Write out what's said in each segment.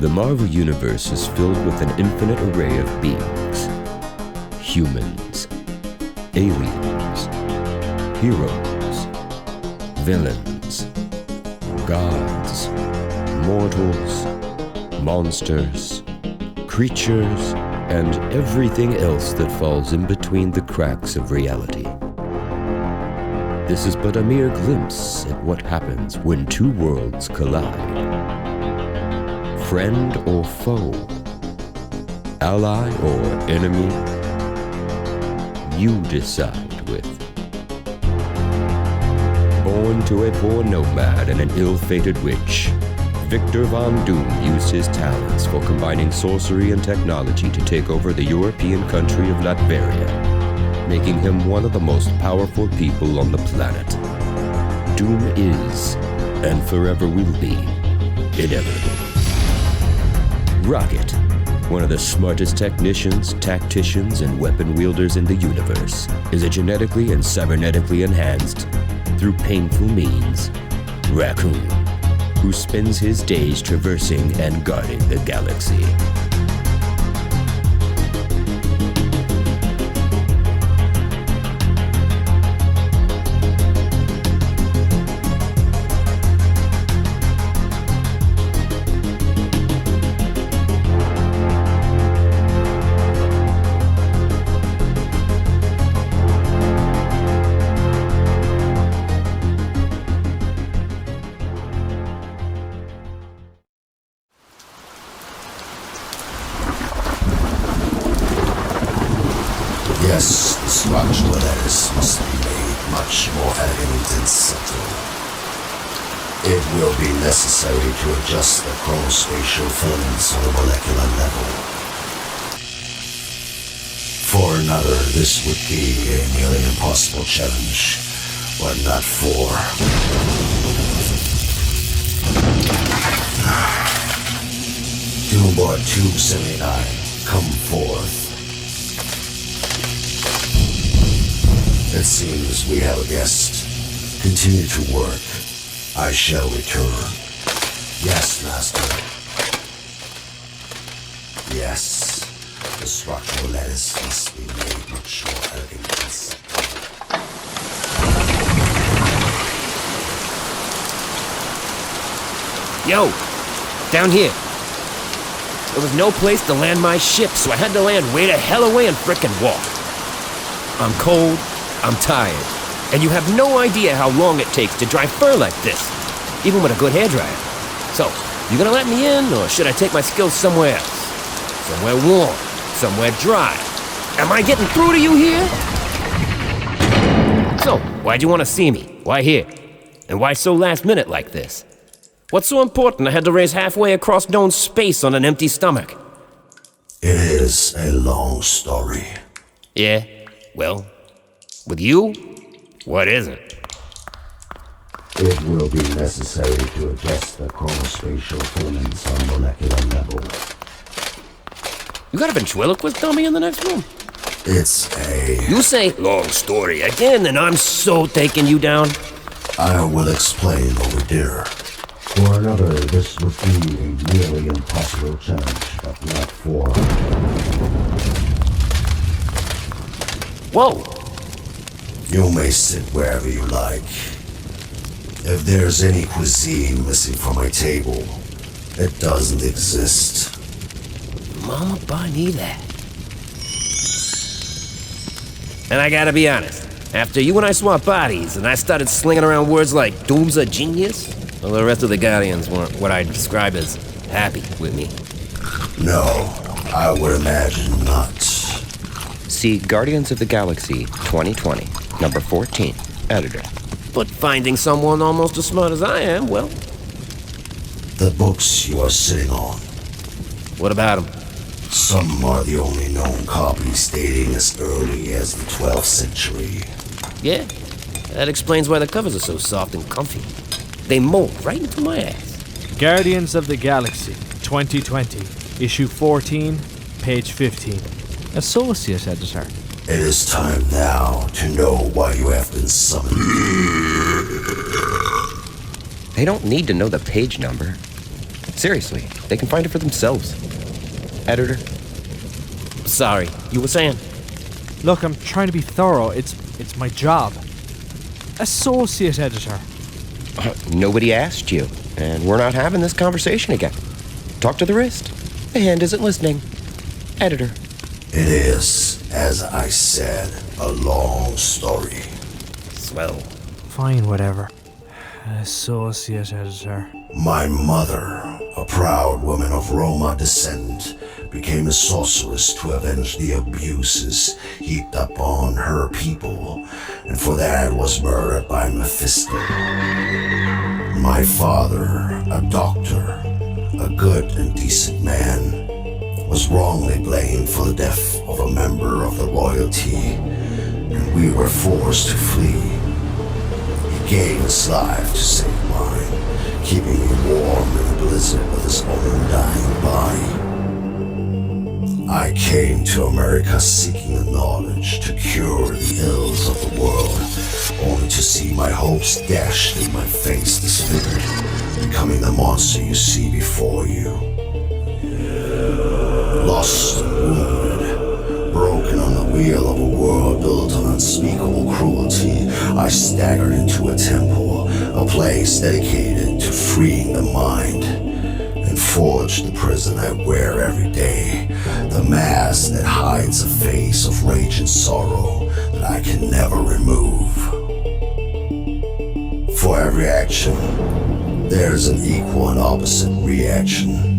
The Marvel Universe is filled with an infinite array of beings. Humans, aliens, heroes, villains, gods, mortals, monsters, creatures, and everything else that falls in between the cracks of reality. This is but a mere glimpse at what happens when two worlds collide. Friend or foe, ally or enemy, you decide with. Born to a poor nomad and an ill-fated witch, Victor Von Doom used his talents for combining sorcery and technology to take over the European country of Latveria, making him one of the most powerful people on the planet. Doom is, and forever will be, inevitable. Rocket, one of the smartest technicians, tacticians, and weapon wielders in the universe, is a genetically and cybernetically enhanced, through painful means, raccoon, who spends his days traversing and guarding the galaxy. Yes, the structural lattice must be made much more elegant and subtle. It will be necessary to adjust the chronospatial filaments on a molecular level. For another, this would be a nearly impossible challenge, but not for... Doomboard 279, come forth. It seems we have a guest. Continue to work. I shall return. Yes, Master. Yes, the structural lattice must be made much more elegant and simple. Yo, down here. There was no place to land my ship, so I had to land way the hell away and frickin' walk. I'm cold. I'm tired, and you have no idea how long it takes to dry fur like this, even with a good hairdryer. So, you gonna let me in, or should I take my skills somewhere else? Somewhere warm, somewhere dry. Am I getting through to you here? So, why'd you want to see me? Why here? And why so last minute like this? What's so important I had to race halfway across known space on an empty stomach? It is a long story. Yeah, well... With you? What isn't? It will be necessary to adjust the chronospatial filaments on a molecular level. You got a ventriloquist dummy in the next room? It's a... You say long story again, and I'm so taking you down. I will explain over dinner. For another, this would be a nearly impossible challenge, but not for... Whoa! You may sit wherever you like. If there's any cuisine missing from my table, it doesn't exist. Mama buy me that. And I gotta be honest, after you and I swapped bodies and I started slinging around words like Doom's a genius, well, the rest of the Guardians weren't what I'd describe as happy with me. No, I would imagine not. See Guardians of the Galaxy 2020, number 14, editor. But finding someone almost as smart as I am, well... The books you are sitting on. What about them? Some are the only known copies dating as early as the 12th century. Yeah, that explains why the covers are so soft and comfy. They mold right into my ass. Guardians of the Galaxy 2020, issue 14, page 15. Associate editor. It is time now to know why you have been summoned. They don't need to know the page number. Seriously, they can find it for themselves. Editor? Sorry, you were saying? Look, I'm trying to be thorough. It's my job. Associate editor. Nobody asked you, and we're not having this conversation again. Talk to the wrist. The hand isn't listening. Editor. It is, as I said, a long story. Swell. Fine, whatever. Associate editor. My mother, a proud woman of Roma descent, became a sorceress to avenge the abuses heaped upon her people, and for that was murdered by Mephisto. My father, a doctor, a good and decent man, was wrongly blamed for the death of a member of the royalty, and we were forced to flee. He gave his life to save mine, keeping me warm in the blizzard with his own dying body. I came to America seeking the knowledge to cure the ills of the world, only to see my hopes dashed in my face disfigured, becoming the monster you see before you. Lost and wounded, broken on the wheel of a world built on unspeakable cruelty, I staggered into a temple, a place dedicated to freeing the mind, and forged the prison I wear every day, the mask that hides a face of rage and sorrow that I can never remove. For every action, there's an equal and opposite reaction.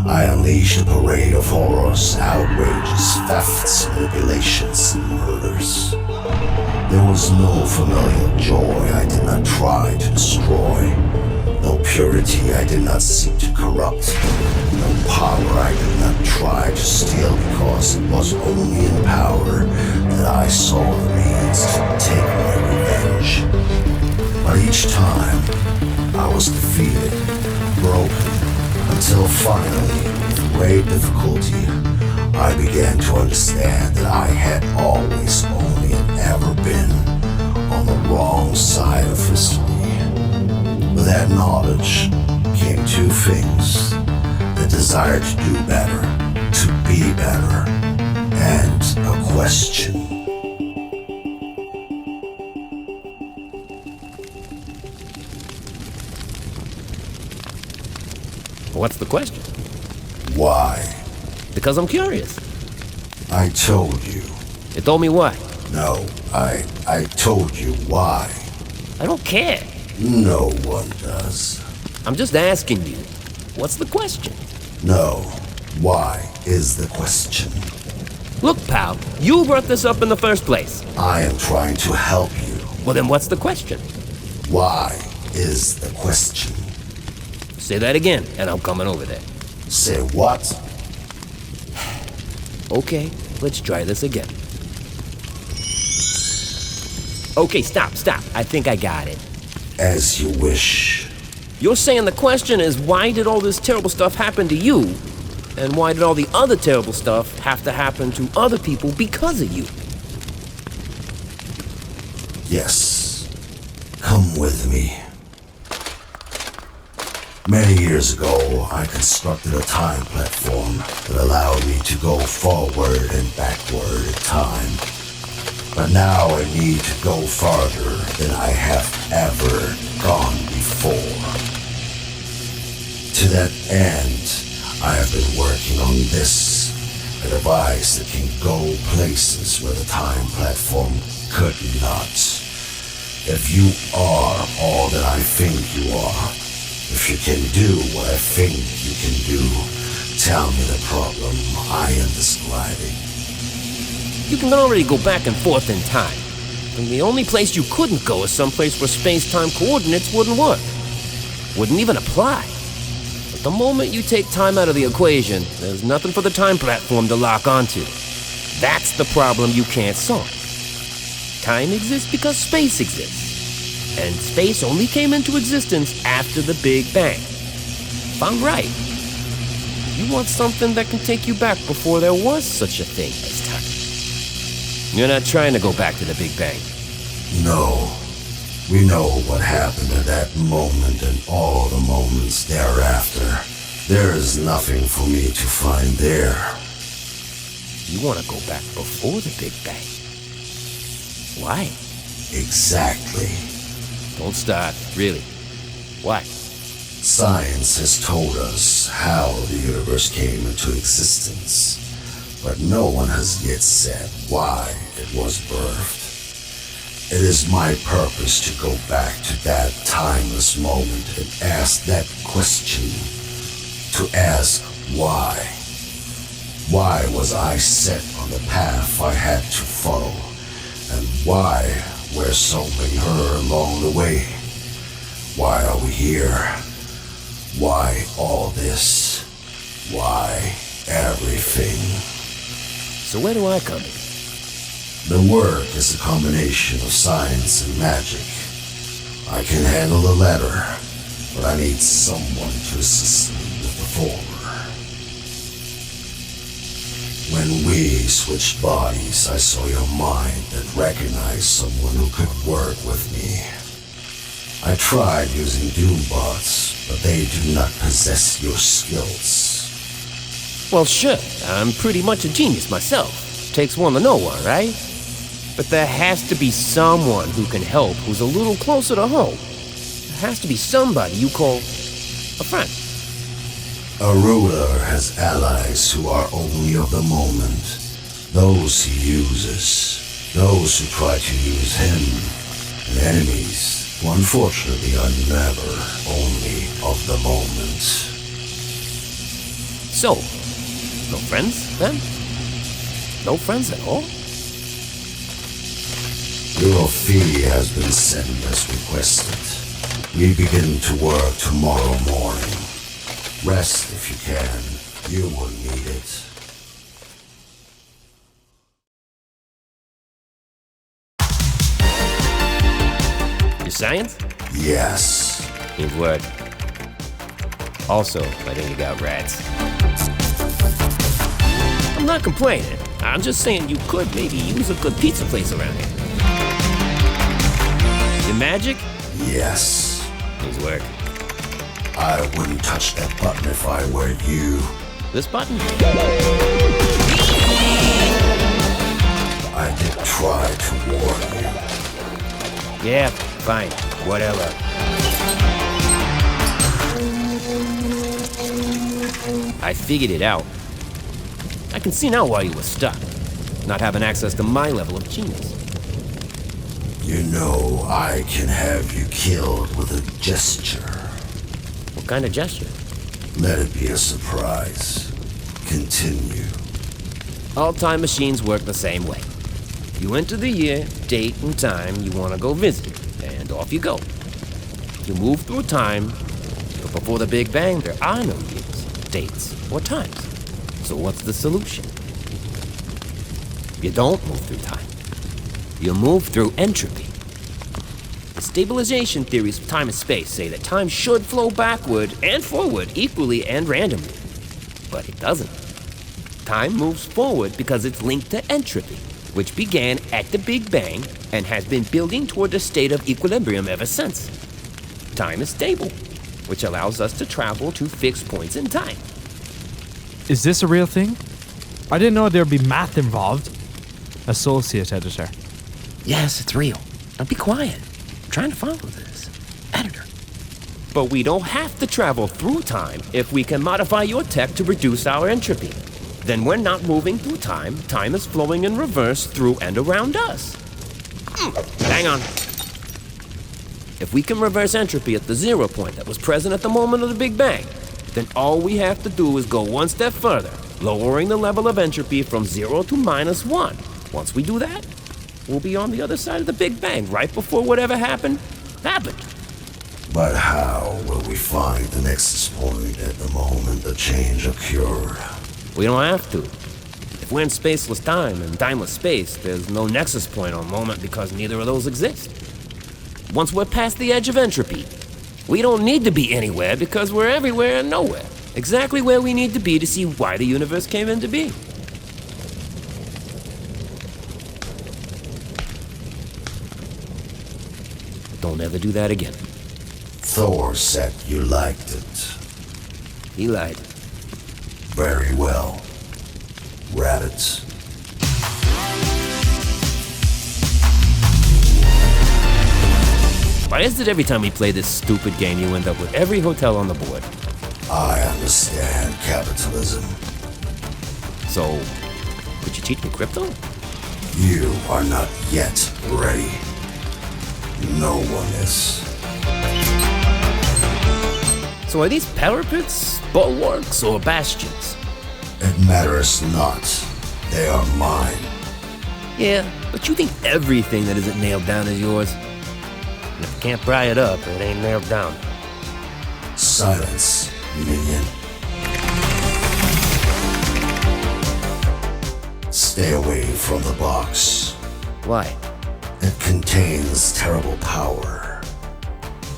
I unleashed a parade of horrors, outrages, thefts, manipulations, and murders. There was no familial joy I did not try to destroy, no purity I did not seek to corrupt, no power I did not try to steal, because it was only in power that I saw the means to take my revenge. But each time, I was defeated, broken, until finally, with great difficulty, I began to understand that I had always only and ever been on the wrong side of history. With that knowledge came two things: the desire to do better, to be better, and a question. What's the question? Why? Because I'm curious. I told you. You told me what? No, I told you why. I don't care. No one does. I'm just asking you. What's the question? No, why is the question. Look, pal, you brought this up in the first place. I am trying to help you. Well, then what's the question? Why is the question. Say that again, and I'm coming over there. Say what? Okay, let's try this again. Okay, stop. I think I got it. As you wish. You're saying the question is, why did all this terrible stuff happen to you? And why did all the other terrible stuff have to happen to other people because of you? Yes. Come with me. Many years ago, I constructed a time platform that allowed me to go forward and backward in time. But now I need to go farther than I have ever gone before. To that end, I have been working on this, a device that can go places where the time platform could not. If you are all that I think you are, if you can do what I think you can do, tell me the problem I am describing. You can already go back and forth in time. And the only place you couldn't go is someplace where space-time coordinates wouldn't work. Wouldn't even apply. But the moment you take time out of the equation, there's nothing for the time platform to lock onto. That's the problem you can't solve. Time exists because space exists. And space only came into existence after the Big Bang. If I'm right, you want something that can take you back before there was such a thing as time. You're not trying to go back to the Big Bang. No. We know what happened at that moment and all the moments thereafter. There is nothing for me to find there. You want to go back before the Big Bang. Why? Exactly. Don't start, really. Why? Science has told us how the universe came into existence, but no one has yet said why it was birthed. It is my purpose to go back to that timeless moment and ask that question. To ask why. Why was I set on the path I had to follow? And why were so many hurt along the way? Why are we here? Why all this? Why everything? So where do I come in? The work is a combination of science and magic. I can handle the latter, but I need someone to assist me with the former. When we switched bodies, I saw your mind and recognized someone who could work with me. I tried using Doombots, but they do not possess your skills. Well, sure, I'm pretty much a genius myself. Takes one to know one, right? But there has to be someone who can help who's a little closer to home. There has to be somebody you call a friend. A ruler has allies who are only of the moment. Those he uses. Those who try to use him. And enemies who unfortunately are never only of the moment. So, no friends, then? No friends at all? Your fee has been sent as requested. We begin to work tomorrow morning. Rest if you can. You will need it. Your science? Yes. Means what? Also, I think you got rats. I'm not complaining. I'm just saying you could maybe use a good pizza place around here. Your magic? Yes. Means work. I wouldn't touch that button if I were you. This button? I did try to warn you. Yeah, fine. Whatever. I figured it out. I can see now why you were stuck. Not having access to my level of genius. You know, I can have you killed with a gesture. What kind of gesture? Let it be a surprise. Continue. All time machines work the same way. You enter the year, date, and time you want to go visit, and off you go. You move through time, but before the Big Bang, there are no years, dates, or times. So what's the solution? You don't move through time. You move through entropy. The stabilization theories of time and space say that time should flow backward and forward equally and randomly. But it doesn't. Time moves forward because it's linked to entropy, which began at the Big Bang and has been building toward a state of equilibrium ever since. Time is stable, which allows us to travel to fixed points in time. Is this a real thing? I didn't know there'd be math involved. Associate editor. Yes, it's real. Now be quiet. I'm trying to follow this. Editor. But we don't have to travel through time if we can modify your tech to reduce our entropy. Then we're not moving through time. Time is flowing in reverse through and around us. Hang on. If we can reverse entropy at the 0 point that was present at the moment of the Big Bang, then all we have to do is go one step further, lowering the level of entropy from 0 to -1. Once we do that, we'll be on the other side of the Big Bang, right before whatever happened. But how will we find the nexus point at the moment the change occurred? We don't have to. If we're in spaceless time and timeless space, there's no nexus point or moment because neither of those exist. Once we're past the edge of entropy, we don't need to be anywhere because we're everywhere and nowhere. Exactly where we need to be to see why the universe came into being. Don't ever do that again. Thor said you liked it. He lied. Very well. Rabbits. Why is it every time we play this stupid game, you end up with every hotel on the board? I understand capitalism. So, could you teach me crypto? You are not yet ready. No one is. So are these parapets, bulwarks, or bastions? It matters not. They are mine. Yeah, but you think everything that isn't nailed down is yours? And if you can't pry it up, it ain't nailed down. Silence, minion. Stay away from the box. Why? It contains terrible power.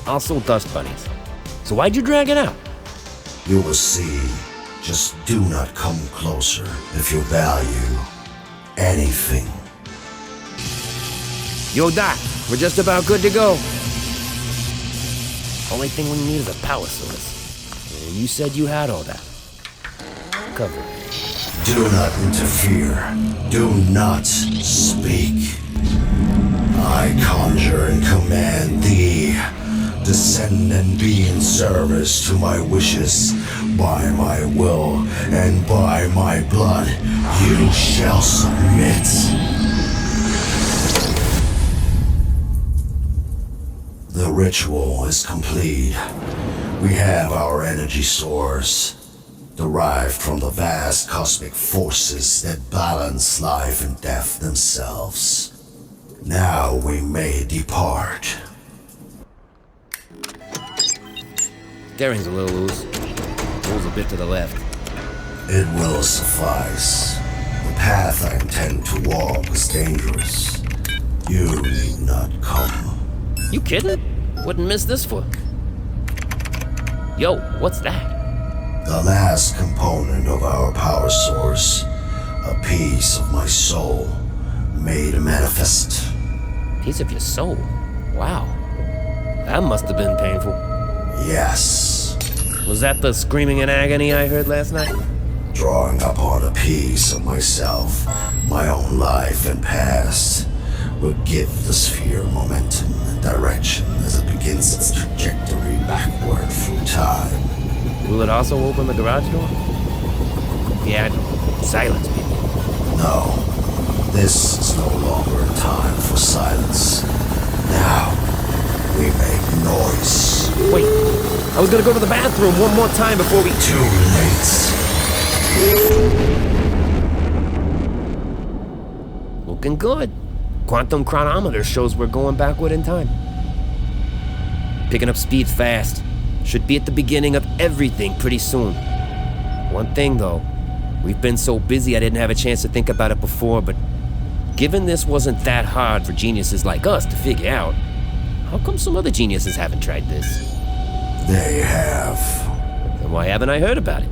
Also dust bunnies. So why'd you drag it out? You will see. Just do not come closer if you value anything. Yo, Doc, we're just about good to go. Only thing we need is a power source. And you said you had all that. Cover. Do not interfere. Do not speak. I conjure and command thee. Descend and be in service to my wishes. By my will and by my blood, you shall submit. The ritual is complete. We have our energy source, derived from the vast cosmic forces that balance life and death themselves. Now we may depart. Steering's a little loose. Pulls a bit to the left. It will suffice. The path I intend to walk is dangerous. You need not come. You kidding? Wouldn't miss this for. Yo, what's that? The last component of our power source, a piece of my soul, made manifest. Piece of your soul. Wow. That must have been painful. Yes. Was that the screaming in agony I heard last night? Drawing upon a piece of myself, my own life and past, will give the sphere momentum and direction as it begins its trajectory backward through time. Will it also open the garage door? Yeah, silence people. No, this is no longer a time for silence. Now, we make noise. Wait, I was gonna go to the bathroom one more time before we... Too late. Looking good. Quantum chronometer shows we're going backward in time. Picking up speed fast. Should be at the beginning of everything pretty soon. One thing though, we've been so busy I didn't have a chance to think about it before, but given this wasn't that hard for geniuses like us to figure out, how come some other geniuses haven't tried this? They have. Then why haven't I heard about it?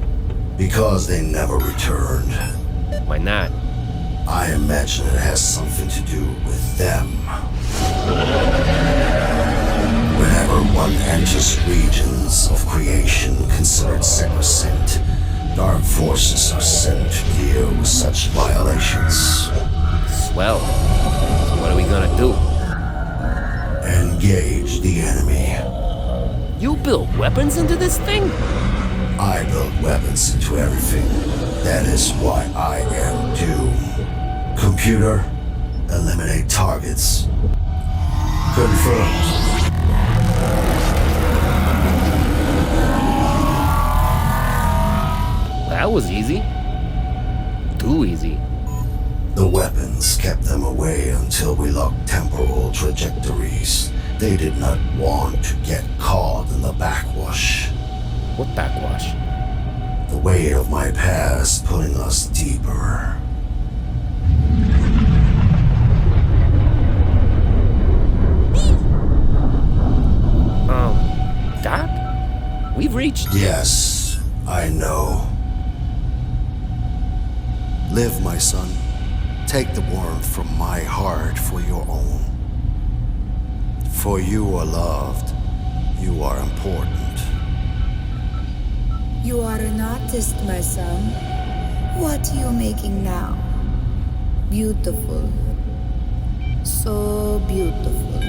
Because they never returned. Why not? I imagine it has something to do with them. Whenever one enters regions of creation considered sacrosanct, dark forces are sent to deal with such violations. Swell. So what are we gonna do? Engage the enemy. You build weapons into this thing? I build weapons into everything. That is why I am Doom. Computer, eliminate targets. Confirmed. That was easy. Too easy. The weapons kept them away until we locked temporal trajectories. They did not want to get caught in the backwash. What backwash? The weight of my past pulling us deeper. Doc? We've reached... Yes, I know. Live, my son. Take the warmth from my heart for your own. For you are loved. You are important. You are an artist, my son. What are you making now? Beautiful. So beautiful.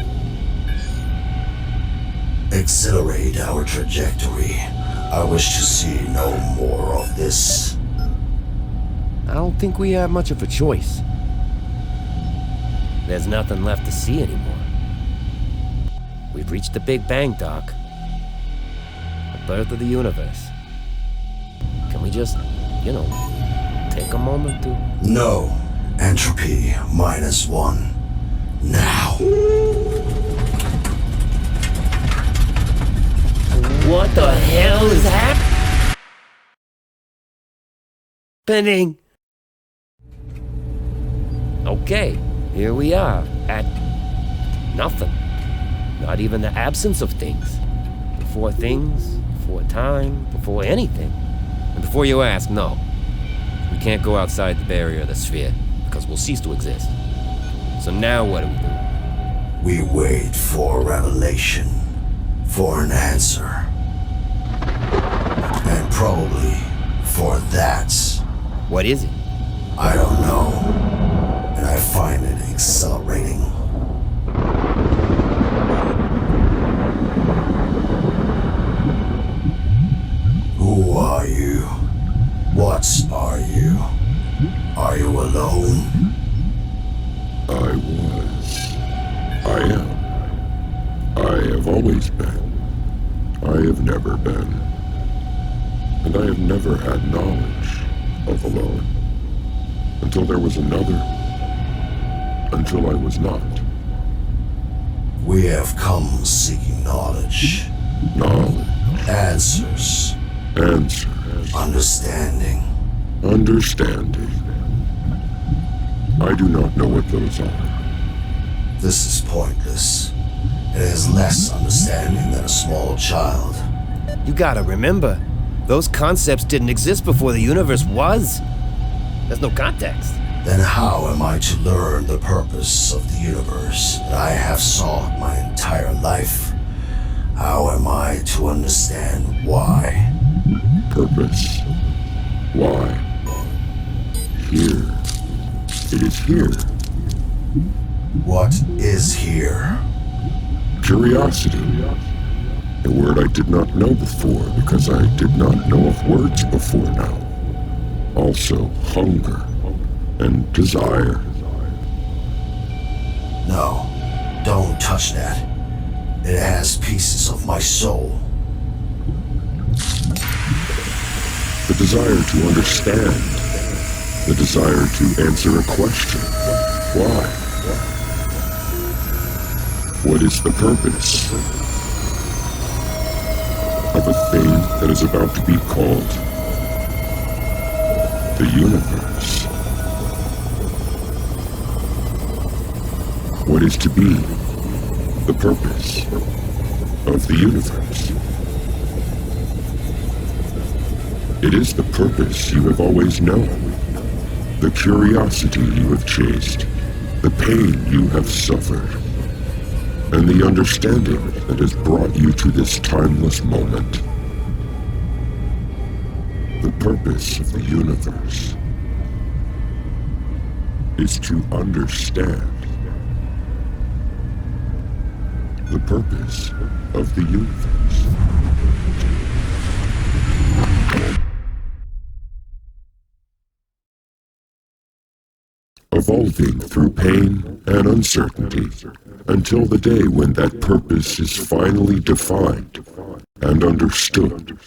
Accelerate our trajectory. I wish to see no more of this. I don't think we have much of a choice. There's nothing left to see anymore. We've reached the Big Bang, Doc. The birth of the universe. Can we just, take a moment to... No. Entropy -1. Now. What the hell is happening? Okay, here we are, at nothing. Not even the absence of things. Before things, before time, before anything. And before you ask, no. We can't go outside the barrier of the sphere, because we'll cease to exist. So now what do? We wait for revelation, for an answer. And probably for that. What is it? I don't know. And I find it exhilarating. Who are you? What are you? Are you alone? I was. I am. I have always been. I have never been. And I have never had knowledge of alone. Until there was another. Until I was not. We have come seeking knowledge. Knowledge. Answers. Answers. Understanding. Understanding. I do not know what those are. This is pointless. It is less understanding than a small child. You gotta remember, those concepts didn't exist before the universe was. There's no context. Then how am I to learn the purpose of the universe that I have sought my entire life? How am I to understand why? Purpose. Why? Here. It is here. What is here? Curiosity. A word I did not know before because I did not know of words before now. Also hunger and desire. No, don't touch that. It has pieces of my soul. The desire to understand. The desire to answer a question. Why? What is the purpose of a thing that is about to be called the universe? What is to be the purpose of the universe? It is the purpose you have always known, the curiosity you have chased, the pain you have suffered, and the understanding that has brought you to this timeless moment. The purpose of the universe is to understand. The purpose of the universe. Evolving through pain and uncertainty until the day when that purpose is finally defined and understood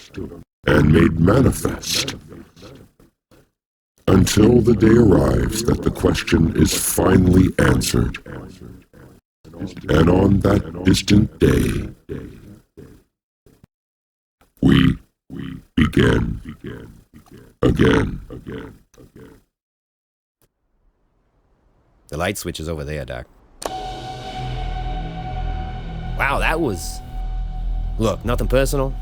and made manifest. Until the day arrives that the question is finally answered. And on that distant day, we begin again. The light switch is over there, Doc. Wow, that was... Look, nothing personal.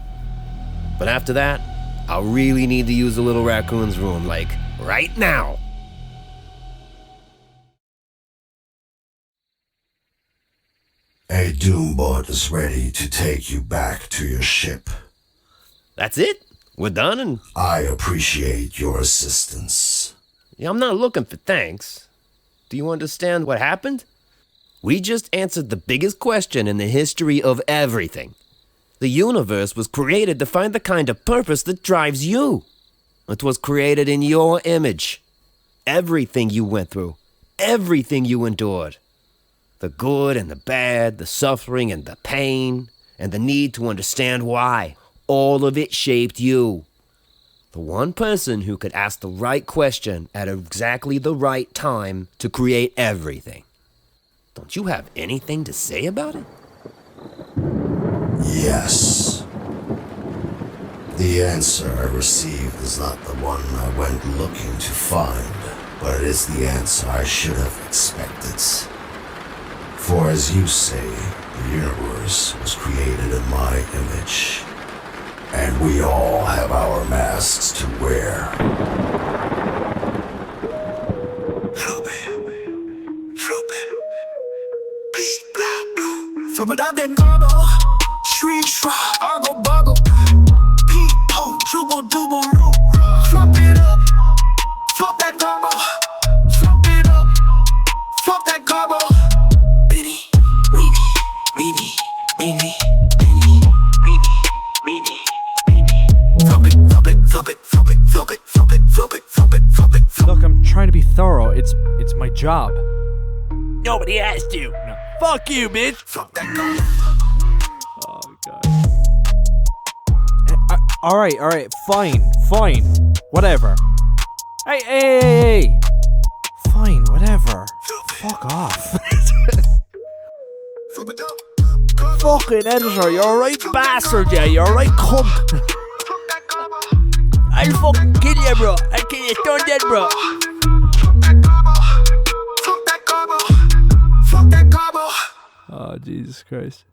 But after that, I'll really need to use the little raccoon's room, like, right now. A Doombot is ready to take you back to your ship. That's it? We're done and... I appreciate your assistance. Yeah, I'm not looking for thanks. Do you understand what happened? We just answered the biggest question in the history of everything. The universe was created to find the kind of purpose that drives you. It was created in your image. Everything you went through, everything you endured. The good and the bad, the suffering and the pain, and the need to understand why. All of it shaped you. The one person who could ask the right question at exactly the right time to create everything. Don't you have anything to say about it? Yes. The answer I received is not the one I went looking to find, but it is the answer I should have expected. For as you say, the universe was created in my image. And we all have our masks to wear. From it up that gargle, shriek, shrug, argle, buggle, peep, po, dribble, double, root, flop it up, flop that gargle, flop it up, flop that gargle, bitty, weedy, weedy, weedy, weedy, weedy, weedy, weedy, flop it, flop it, flop it, flop it, flop it, flop it, flop it, flop it, flop it, flop it. Look, I'm trying to be thorough. It's my job. Nobody asked you. No. Fuck you, bitch. Flop that gargle. Oh, God. Alright, fine. Whatever. Hey. Fine, whatever. Fuck off. Flop it up. Fucking editor, you're a right bastard, yeah, you're a right cunt. Flop that gargle. I'll fucking kill you, bro. I'll kill you stone dead, bro. Flop that gargle. Flop that gargle. Oh, Jesus Christ.